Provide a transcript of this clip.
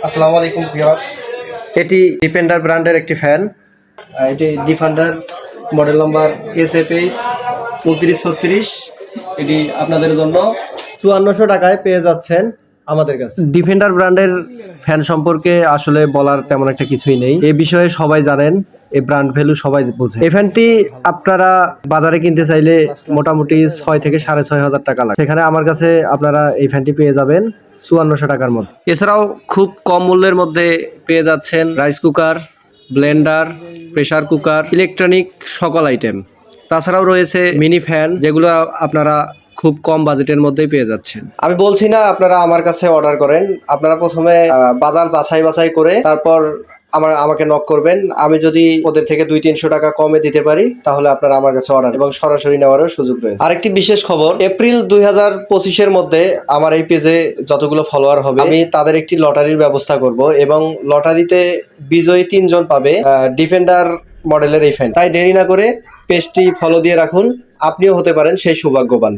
আসসালামু আলাইকুম ভিউয়ার্স, এটি ডিফেন্ডার ব্র্যান্ডের একটি ফ্যান। এটি ডিফেন্ডার মডেল নাম্বার SFH 2936। এটি আপনাদের জন্য 5400 টাকায় পেয়ে যাচ্ছেন আমাদের কাছে। ডিফেন্ডার ব্র্যান্ডের ফ্যান সম্পর্কে আসলে বলার তেমন একটা কিছুই নেই, এই বিষয়ে সবাই জানেন, এই ব্র্যান্ড ভ্যালু সবাই বোঝে। এই ফ্যানটি আপনারা বাজারে কিনতে চাইলে মোটামুটি 6 থেকে 6500 টাকা লাগে, সেখানে আমার কাছে আপনারা এই ফ্যানটি পেয়ে যাবেন 5400 টাকার মধ্যে। এছাড়াও খুব কম মূল্যের মধ্যে পেয়ে যাচ্ছেন rice cooker, Blender, pressure cooker, electronic সকল আইটেম। তাছাড়াও রয়েছে মিনি ফ্যান, যেগুলো আপনারা খুব কম বাজেটের মধ্যেই পেয়ে যাচ্ছেন। আমি বলছি না আপনারা আমার কাছে অর্ডার করেন, আপনারা প্রথমে বাজার যাচাই বাছাই করে তারপর আমাকে নক করবেন। আমি যদি ওদের থেকে 200-300 টাকা কমে দিতে পারি তাহলে আপনারা আমার কাছে অর্ডার এবং সরাসরি নেওয়ারও সুযোগ রয়েছে। আরেকটি বিশেষ খবর, এপ্রিল 2025-এর মধ্যে আমার এই পেজে যতগুলো ফলোয়ার হবে আমি তাদের একটি লটারির ব্যবস্থা করব এবং লটারিতে বিজয়ী 3 জন পাবে ডিফেন্ডার মডেলের এই ফ্যান। তাই দেরি না করে পেজটি ফলো দিয়ে রাখুন, আপনিও হতে পারেন সেই সৌভাগ্যবান।